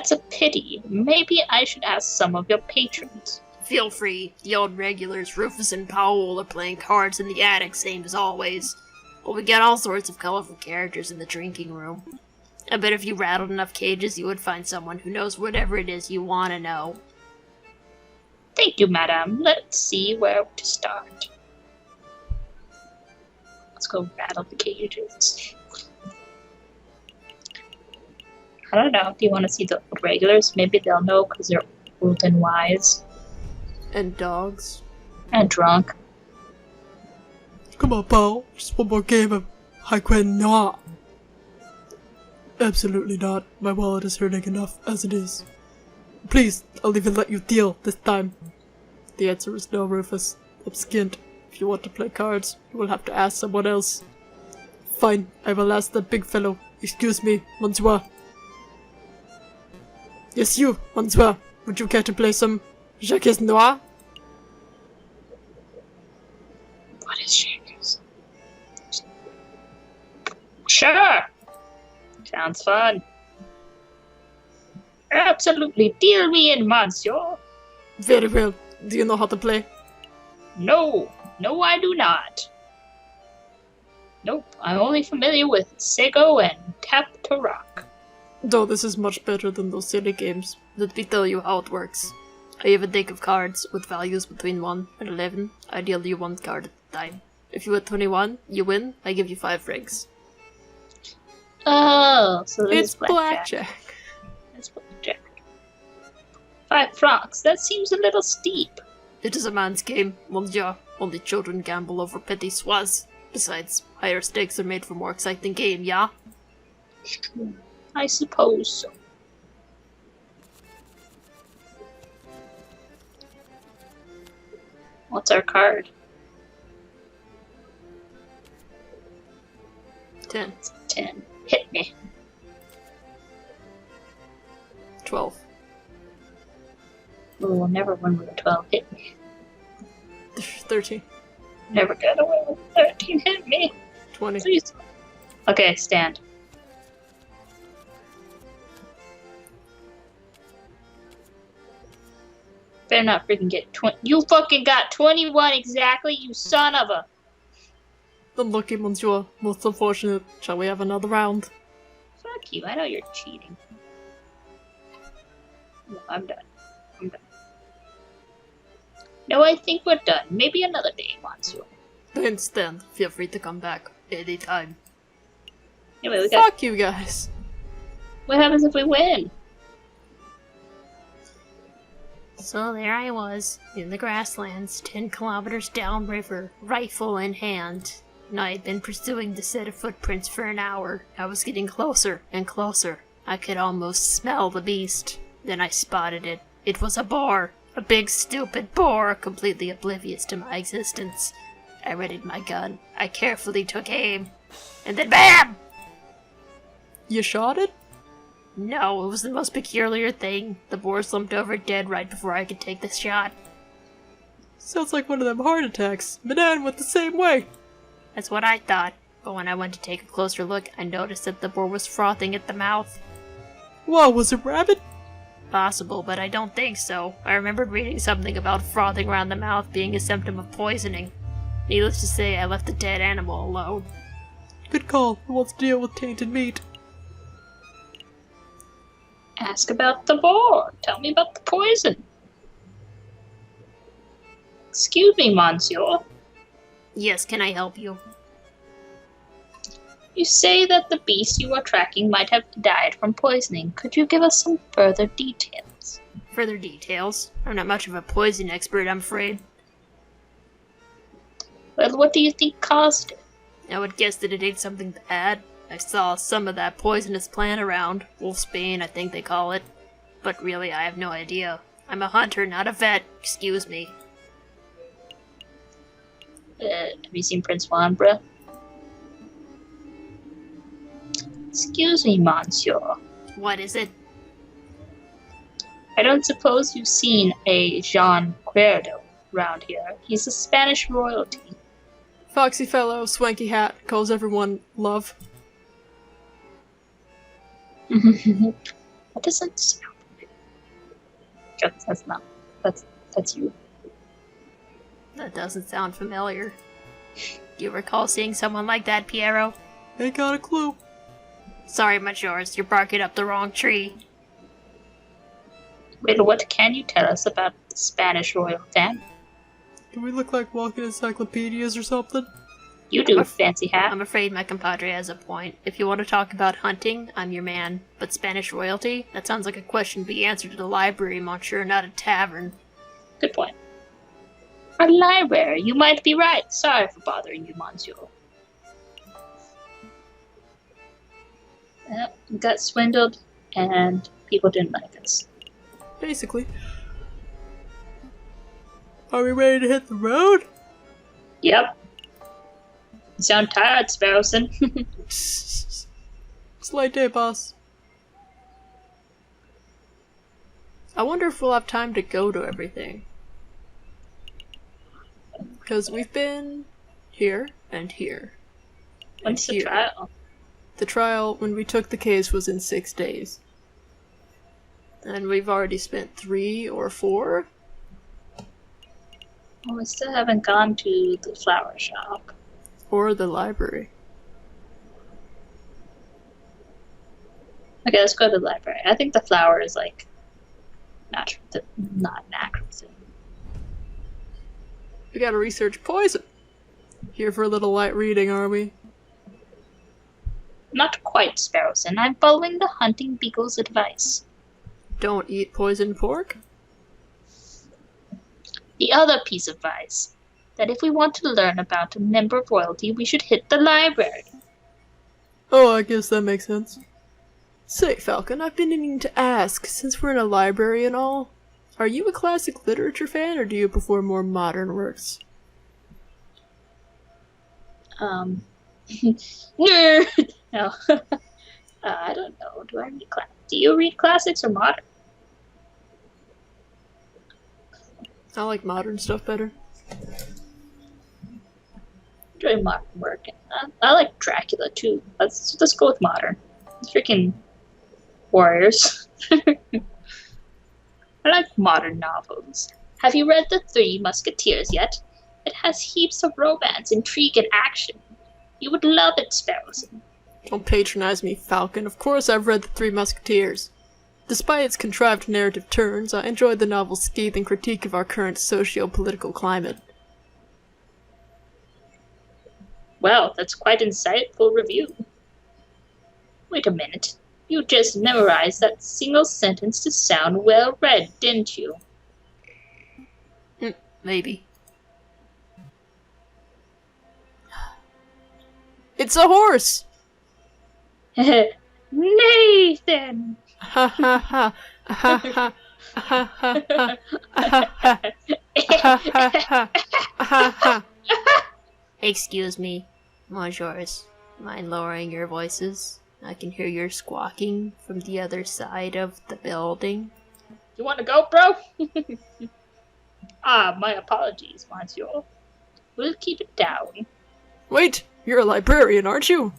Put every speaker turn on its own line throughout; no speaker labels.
That's a pity. Maybe I should ask some of your patrons.
Feel free. The old regulars, Rufus and Powell, are playing cards in the attic, same as always. But we got all sorts of colorful characters in the drinking room. I bet if you rattled enough cages, you would find someone who knows whatever it is you want to know.
Thank you, madam. Let's see where to start. Let's go rattle the cages. I don't know. Do you want to see the regulars? Maybe they'll know because they're old and wise.
And dogs.
And drunk.
Come on, Paul. Just one more game of I cannot. Absolutely not. My wallet is hurting enough as it is. Please, I'll even let you deal this time. The answer is no, Rufus. I'm skinned. If you want to play cards, you will have to ask someone else. Fine, I will ask that big fellow. Excuse me, Monsieur. Yes, you, Monsieur. Would you care to play some Jacques Noir?
What is Jacques? Sure! Sounds fun. Absolutely, deal me in, monsieur.
Very well. Do you know how to play?
No, I do not. Nope, I'm only familiar with Sego and Tap to Rock.
Though this is much better than those silly games.
Let me tell you how it works. I have a deck of cards with values between 1 and 11. I deal you one card at a time. If you hit 21, you win. I give you 5 francs.
Oh, so
It's blackjack.
It's blackjack. 5 francs. That seems a little steep.
It is a man's game, monsieur. Only children gamble over petty soises. Besides, higher stakes are made for more exciting game, yeah?
I suppose so. What's our card?
10.
10. Hit me.
12.
Oh, we'll never win with a 12. Hit me.
13.
Never get away with 13. Hit me.
20.
Please. Okay, stand. Better not freaking get 20. You fucking got 21 exactly, you son of a.
Unlucky, Monsieur. Most unfortunate. Shall we have another round?
Fuck you, I know you're cheating. No, I'm done. No, I think we're done. Maybe another day, monsieur.
Then stand. Feel free to come back anytime.
Anyway, we got.
Fuck you guys.
What happens if we win?
So there I was, in the grasslands, 10 kilometers downriver, rifle in hand. And I had been pursuing the set of footprints for an hour. I was getting closer and closer. I could almost smell the beast. Then I spotted it. It was a boar. A big, stupid boar, completely oblivious to my existence. I readied my gun. I carefully took aim. And then BAM!
You shot it?
No, it was the most peculiar thing. The boar slumped over dead right before I could take the shot.
Sounds like one of them heart attacks. Manan went the same way.
That's what I thought. But when I went to take a closer look, I noticed that the boar was frothing at the mouth.
Whoa, was it rabbit?
Possible, but I don't think so. I remembered reading something about frothing around the mouth being a symptom of poisoning. Needless to say, I left the dead animal alone.
Good call. Who wants to deal with tainted meat?
Ask about the boar. Tell me about the poison. Excuse me, monsieur.
Yes, can I help you?
You say that the beast you are tracking might have died from poisoning. Could you give us some further details?
Further details? I'm not much of a poison expert, I'm afraid.
Well, what do you think caused it?
I would guess that it ate something bad. I saw some of that poisonous plant around. Wolfsbane, I think they call it. But really, I have no idea. I'm a hunter, not a vet. Excuse me.
Have you seen Prince Wanbra? Excuse me, monsieur.
What is it?
I don't suppose you've seen a Jean Cuerdo round here. He's a Spanish royalty.
Foxy fellow, swanky hat, calls everyone love.
That doesn't sound That's not. That's you.
That doesn't sound familiar. Do you recall seeing someone like that, Piero?
Ain't got a clue.
Sorry, Majors, you're barking up the wrong tree.
Wait, what can you tell us about the Spanish royal family?
Do we look like walking encyclopedias or something?
You do, fancy hat.
I'm afraid my compadre has a point. If you want to talk about hunting, I'm your man. But Spanish royalty? That sounds like a question to be answered at a library, monsieur, not a tavern.
Good point. A library, you might be right. Sorry for bothering you, monsieur. We got swindled, and people didn't like us.
Basically. Are we ready to hit the road?
Yep. You sound tired, Sparrowson.
Slight day, boss. I wonder if we'll have time to go to everything. Because we've been here and here.
When's the
here.
trial?
The trial, when we took the case, was in 6 days. And we've already spent 3 or 4.
Well, we still haven't gone to the flower shop.
Or the library.
Okay, let's go to the library. I think the flower is like not an actual thing.
We gotta research poison. Here for a little light reading, are we?
Not quite, Sparrowson. I'm following the hunting beagle's advice.
Don't eat poisoned pork?
The other piece of advice, that if we want to learn about a member of royalty, we should hit the library.
Oh, I guess that makes sense. Say, Falcon, I've been meaning to ask, since we're in a library and all, are you a classic literature fan, or do you prefer more modern works?
No. No. I don't know. Do I read Do you read classics or modern?
I like modern stuff better.
Enjoy modern work. I like Dracula too. Let's go with modern. Freaking warriors. I like modern novels. Have you read The Three Musketeers yet? It has heaps of romance, intrigue, and action. You would love it, Sparrowson.
Don't patronize me, Falcon. Of course I've read The Three Musketeers. Despite its contrived narrative turns, I enjoyed the novel's scathing critique of our current socio-political climate.
Well, that's quite insightful review. Wait a minute. You just memorized that single sentence to sound well read, didn't you?
Maybe.
It's a horse!
Nathan!
Ha ha ha. Ha ha. Ha ha ha. Ha ha. Ha ha ha.
Excuse me, Monsieurs. Mind lowering your voices? I can hear your squawking from the other side of the building.
You want to go, bro? My apologies, monsieur. We'll keep it down.
Wait, you're a librarian, aren't you?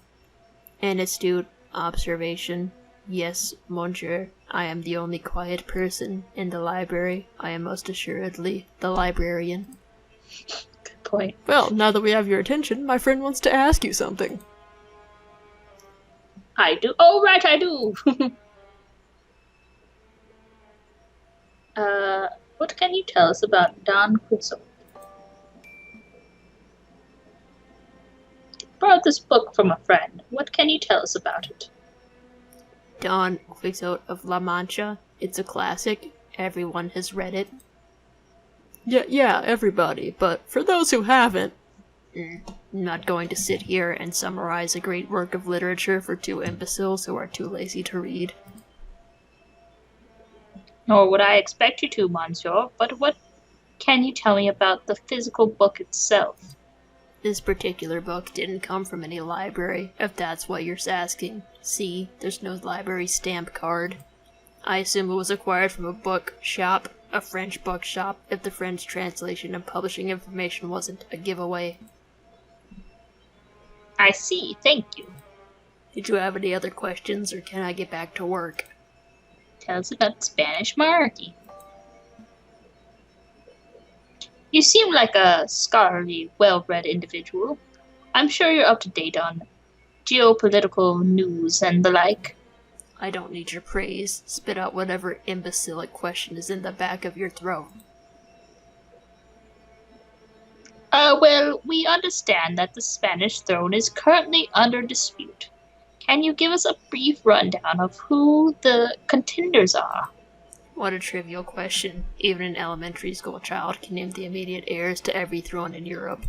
An astute observation. Yes, monsieur. I am the only quiet person in the library. I am most assuredly the librarian.
Good point.
Well, now that we have your attention, my friend wants to ask you something.
I do. Oh, right, I do. What can you tell us about Don Quixote? Borrowed this book from a friend. What can you tell us about it?
Don Quixote of La Mancha. It's a classic. Everyone has read it.
Yeah, everybody. But for those who haven't...
I'm not going to sit here and summarize a great work of literature for two imbeciles who are too lazy to read.
Nor would I expect you to, monsieur, but what can you tell me about the physical book itself?
This particular book didn't come from any library, if that's what you're asking. See, there's no library stamp card. I assume it was acquired from a book shop, a French bookshop, if the French translation and publishing information wasn't a giveaway.
I see, thank you.
Did you have any other questions, or can I get back to work?
Tell us about the Spanish monarchy. You seem like a scholarly, well-read individual. I'm sure you're up to date on geopolitical news and the like.
I don't need your praise. Spit out whatever imbecilic question is in the back of your throat.
Well, we understand that the Spanish throne is currently under dispute. Can you give us a brief rundown of who the contenders are?
What a trivial question. Even an elementary school child can name the immediate heirs to every throne in Europe.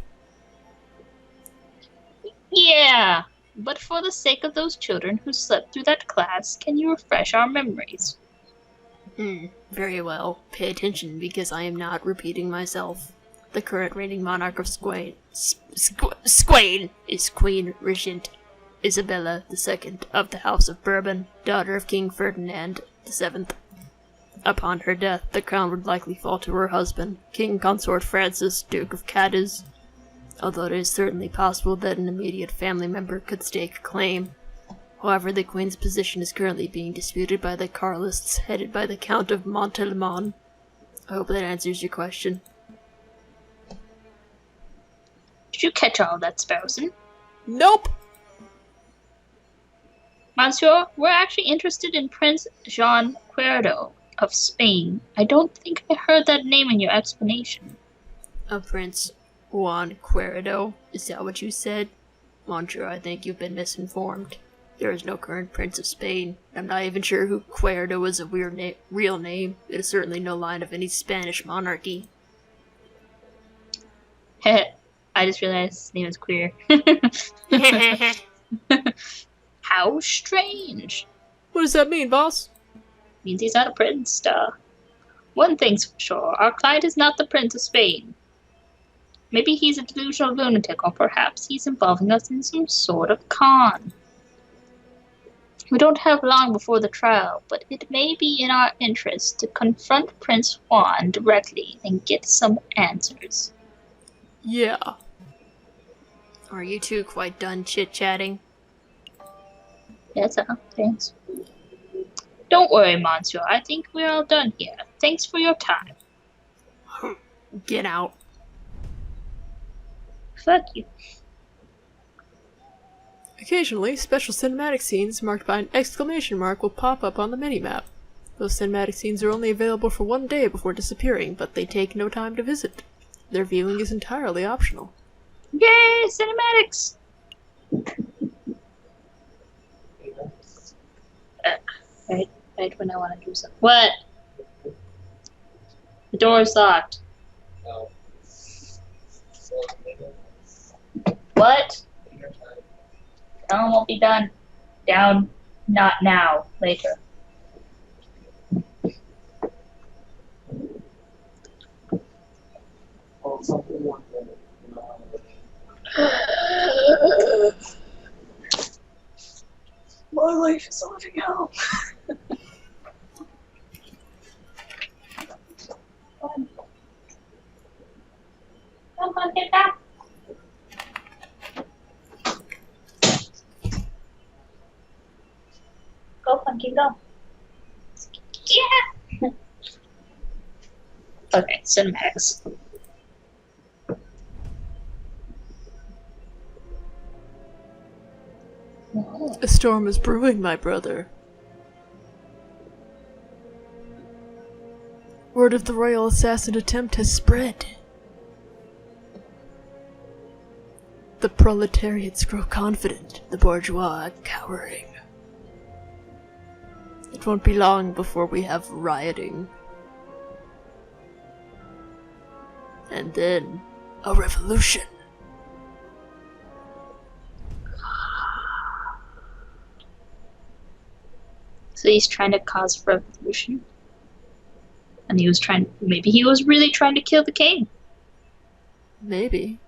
Yeah, but for the sake of those children who slept through that class, can you refresh our memories?
Very well. Pay attention because I am not repeating myself. The current reigning monarch of Spain is Queen Regent Isabella II of the House of Bourbon, daughter of King Ferdinand VII. Upon her death, the crown would likely fall to her husband, King Consort Francis, Duke of Cadiz, although it is certainly possible that an immediate family member could stake a claim. However, the Queen's position is currently being disputed by the Carlists, headed by the Count of Montelimon. I hope that answers your question.
Did you catch all that, Sparrowson?
Nope!
Monsieur, we're actually interested in Prince Jean Cuerdo of Spain. I don't think I heard that name in your explanation.
Prince Juan Cuerdo, is that what you said? Monsieur, I think you've been misinformed. There is no current Prince of Spain. I'm not even sure who Cuerdo is a real name. It is certainly no line of any Spanish monarchy.
Heh, I just realized his name is queer. How strange.
What does that mean, boss?
Means he's not a prince, duh. One thing's for sure, our client is not the Prince of Spain. Maybe he's a delusional lunatic, or perhaps he's involving us in some sort of con. We don't have long before the trial, but it may be in our interest to confront Prince Juan directly and get some answers.
Yeah.
Are you two quite done chit-chatting?
That's all, thanks. Don't worry, Monsieur, I think we're all done here. Thanks for your time.
Get out.
Fuck you.
Occasionally, special cinematic scenes marked by an exclamation mark will pop up on the minimap. Those cinematic scenes are only available for one day before disappearing, but they take no time to visit. Their viewing is entirely optional.
Yay, cinematics! Right when I want to do something. What? The door is locked.
No.
What? Film won't be done. Down. Not now. Later.
Oh, something more.
My life is a living hell. Come on, get back. Go, Funky, go. Yeah! Okay, cinematics.
A storm is brewing, my brother. Word of the royal assassin attempt has spread. The proletariats grow confident, the bourgeois cowering. It won't be long before we have rioting. And then, a revolution.
So he's trying to cause revolution. And maybe he was really trying to kill the king.
Maybe.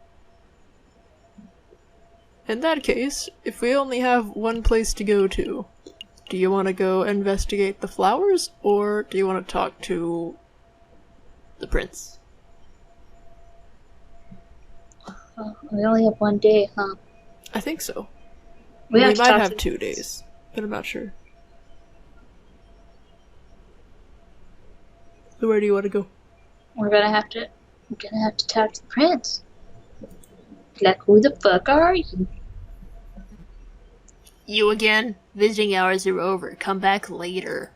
In that case, if we only have one place to go to, do you want to go investigate the flowers, or do you want to talk to the prince?
We only have one day, huh?
I think so.
We
might
talk
have
to-
2 days, but I'm not sure. So where do you want to go?
We're gonna have to I'm gonna have to talk to the prince. Like, who the fuck are you?
You again? Visiting hours are over. Come back later.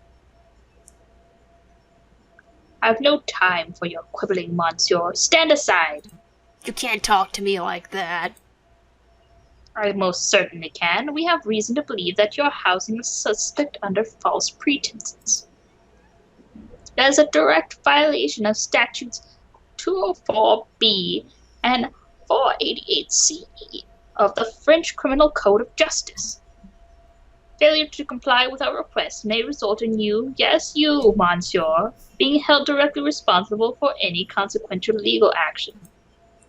I have no time for your quibbling, monsieur. Stand aside.
You can't talk to me like that.
I most certainly can. We have reason to believe that you're housing a suspect under false pretenses. That is a direct violation of statutes 204B and 488C of the French Criminal Code of Justice. Failure to comply with our request may result in you, yes you, monsieur, being held directly responsible for any consequential legal action.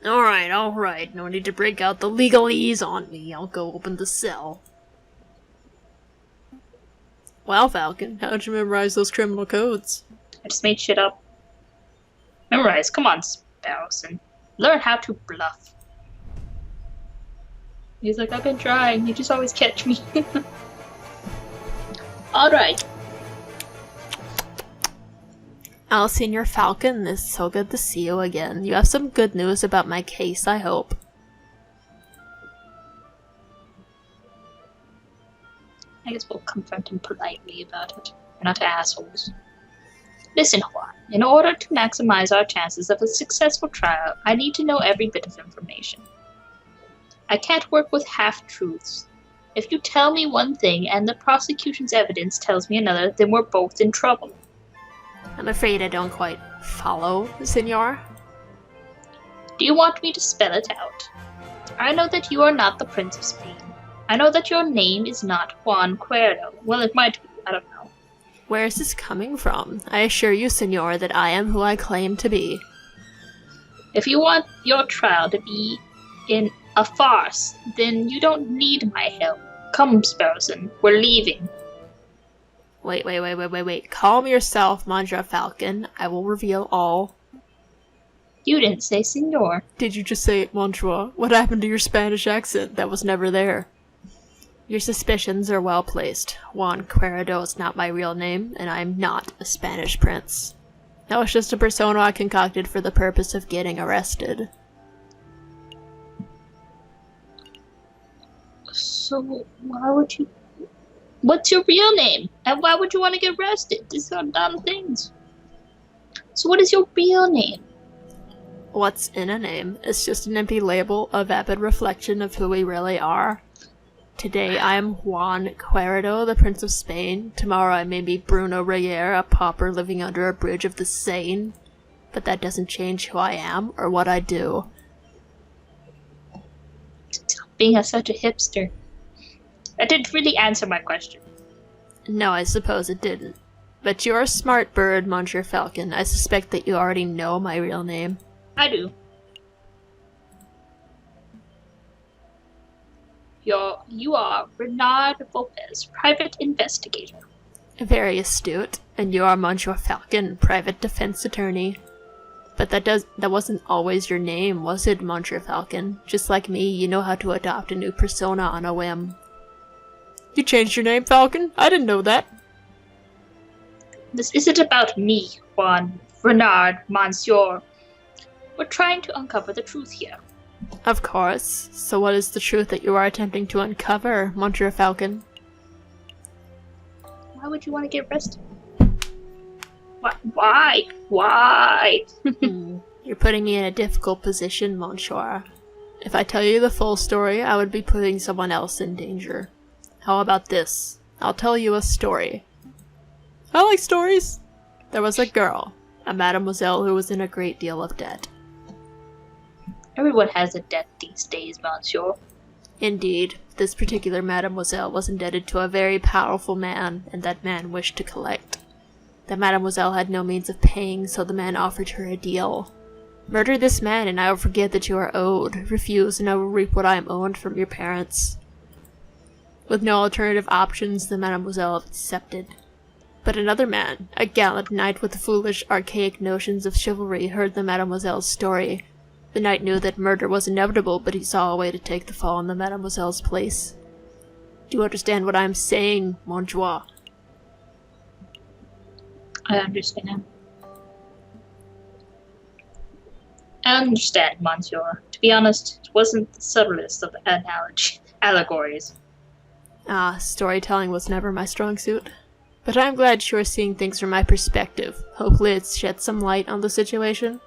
Alright. No need to break out the legalese on me. I'll go open the cell.
Wow, Falcon, how'd you memorize those criminal codes?
I just made shit up. Memorize, come on, Sparrowson. Learn how to bluff. He's like, I've been trying, you just always catch me. Alright.
Senior Falcon, it's so good to see you again. You have some good news about my case, I hope.
I guess we'll confront him politely about it. We're not assholes. Listen, Juan. In order to maximize our chances of a successful trial, I need to know every bit of information. I can't work with half-truths. If you tell me one thing and the prosecution's evidence tells me another, then we're both in trouble.
I'm afraid I don't quite follow, senor.
Do you want me to spell it out? I know that you are not the Prince of Spain. I know that your name is not Juan Cuerdo. Well, it might be. I don't know.
Where is this coming from? I assure you, senor, that I am who I claim to be.
If you want your trial to be in a farce, then you don't need my help. Come, Sparrowson, we're leaving.
Wait. Calm yourself, Monsieur Falcon. I will reveal all.
You didn't say senor.
Did you just say Monsieur? What happened to your Spanish accent?
That was never there. Your suspicions are well placed. Juan Cuerdo is not my real name, and I am not a Spanish prince. That was just a persona I concocted for the purpose of getting arrested.
So, why would you... What's your real name? And why would you want to get arrested? These are dumb things. So what is your real name?
What's in a name? It's just an empty label, a vapid reflection of who we really are. Today I am Juan Cuerdo, the Prince of Spain. Tomorrow I may be Bruno Reyer, a pauper living under a bridge of the Seine. But that doesn't change who I am or what I do.
Being such a hipster. That didn't really answer my question.
No, I suppose it didn't. But you're a smart bird, Monsieur Falcon. I suspect that you already know my real name.
I do. You are Renard Lopez, private investigator.
Very astute. And you are Monsieur Falcon, private defense attorney. But that wasn't always your name, was it, Monsieur Falcon? Just like me, you know how to adopt a new persona on a whim.
You changed your name, Falcon? I didn't know that.
This isn't about me, Juan, Renard, Monsieur. We're trying to uncover the truth here.
Of course. So what is the truth that you are attempting to uncover, Monsieur Falcon?
Why would you want to get arrested? Why?
You're putting me in a difficult position, Monsieur. If I tell you the full story, I would be putting someone else in danger. How about this? I'll tell you a story.
I like stories.
There was a girl, a mademoiselle who was in a great deal of debt.
Everyone has a debt these days, Monsieur.
Indeed, this particular mademoiselle was indebted to a very powerful man, and that man wished to collect. The mademoiselle had no means of paying, so the man offered her a deal. Murder this man, and I will forget that you are owed. Refuse, and I will reap what I am owed from your parents. With no alternative options, the mademoiselle accepted. But another man, a gallant knight with foolish, archaic notions of chivalry, heard the mademoiselle's story. The knight knew that murder was inevitable, but he saw a way to take the fall in the mademoiselle's place. Do you understand what I am saying, Monsieur?
I understand. I understand, Monsieur. To be honest, it wasn't the subtlest of allegories.
Storytelling was never my strong suit. But I'm glad you're seeing things from my perspective. Hopefully it's shed some light on the situation.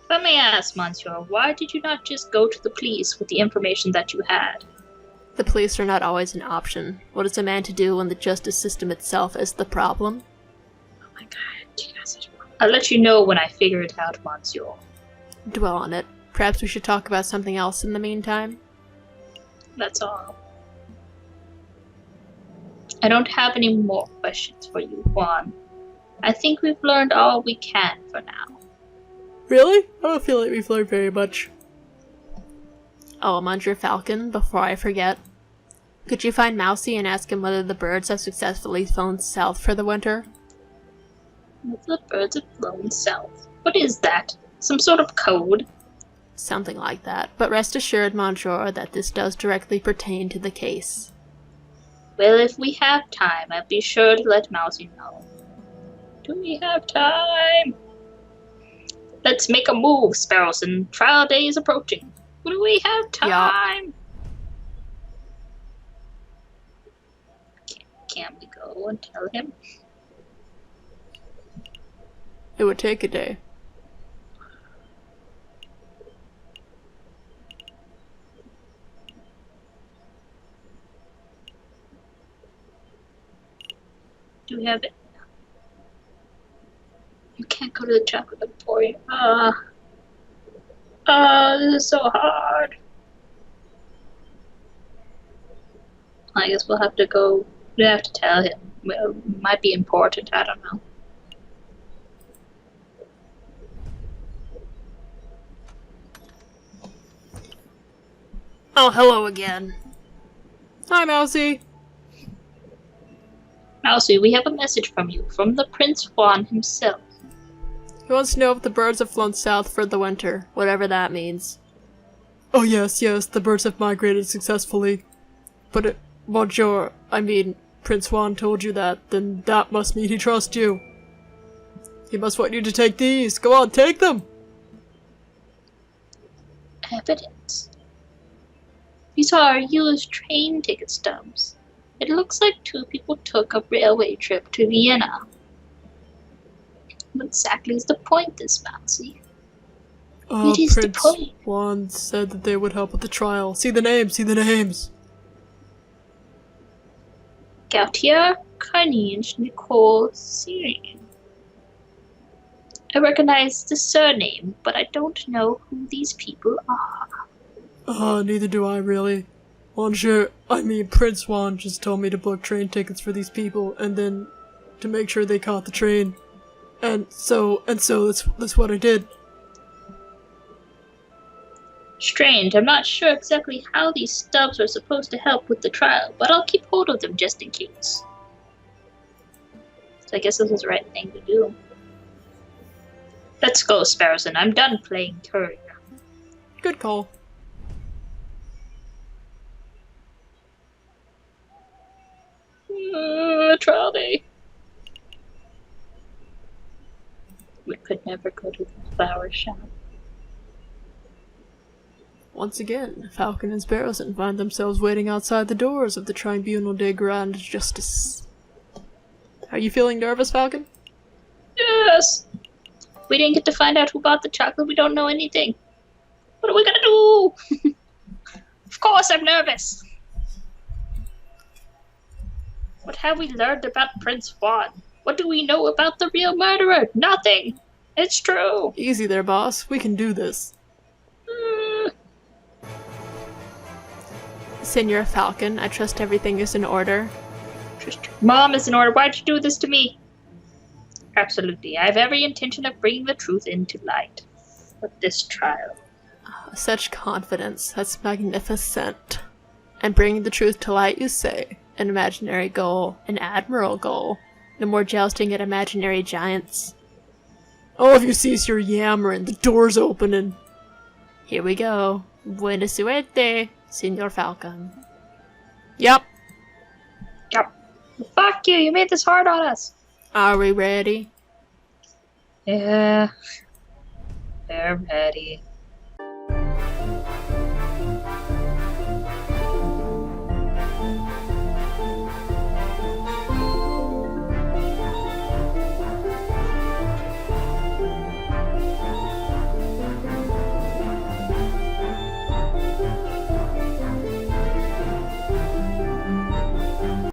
Let me ask, Monsieur, why did you not just go to the police with the information that you had?
The police are not always an option. What is a man to do when the justice system itself is the problem?
Oh my god, I'll let you know when I figure it out, Monsieur.
Dwell on it. Perhaps we should talk about something else in the meantime.
That's all. I don't have any more questions for you, Juan. I think we've learned all we can for now.
Really? I don't feel like we've learned very much.
Oh, Monsieur Falcon, before I forget. Could you find Mousy and ask him whether the birds have successfully flown south for the winter?
The birds have flown south. What is that? Some sort of code?
Something like that, but rest assured, Monsieur, that this does directly pertain to the case.
Well, if we have time, I'll be sure to let Mousy know. Do we have time? Let's make a move, Sparrowson. Trial day is approaching. Do we have time? Can we go and tell him?
It would take a day.
Do we have it? You can't go to the chocolate emporium. This is so hard. I guess we'll have to go. We have to tell him. Well, it might be important. I don't know.
Oh, hello again.
Hi, Mousy.
Mousy, we have a message from you, from the Prince Juan himself.
He wants to know if the birds have flown south
For the winter, whatever that means.
Oh yes, the birds have migrated successfully. But Monsieur, Prince Juan told you that, then that must mean he trusts you. He must want you to take these. Go on, take them!
Evidence. These are used train ticket stubs. It looks like two people took a railway trip to Vienna. What exactly is the point, this Mousy?
Oh,
It is the
Prince
point.
Juan said that they would help with the trial. See the names!
Gautier, Carnage, Nicole, Syrian. I recognize the surname, but I don't know who these people are.
Neither do I really. Prince Juan just told me to book train tickets for these people, and then to make sure they caught the train. And so that's what I did.
Strange, I'm not sure exactly how these stubs are supposed to help with the trial, but I'll keep hold of them just in case. So I guess this is the right thing to do. Let's go, Sparrowson. I'm done playing courier.
Good call.
Trial day. We could never go to the flower shop.
Once again, Falcon and Sparrowson find themselves waiting outside the doors of the Tribunal de Grande Justice. Are you feeling nervous, Falcon?
Yes! We didn't get to find out who bought the chocolate. We don't know anything. What are we gonna do? Of course I'm nervous. What have we learned about Prince Juan? What do we know about the real murderer? Nothing. It's true.
Easy there, boss. We can do this.
Senor Falcon, I trust everything is in order.
Mom is in order. Why'd you do this to me? Absolutely. I have every intention of bringing the truth into light. But this trial.
Such confidence. That's magnificent. And bringing the truth to light, you say. An imaginary goal. An admirable goal. No more jousting at imaginary giants.
Oh, if you cease your yammering, the door's opening.
Here we go. Buena suerte, Senor Falcon. Yup.
Fuck you, you made this hard on us.
Are we ready?
Yeah. They're ready.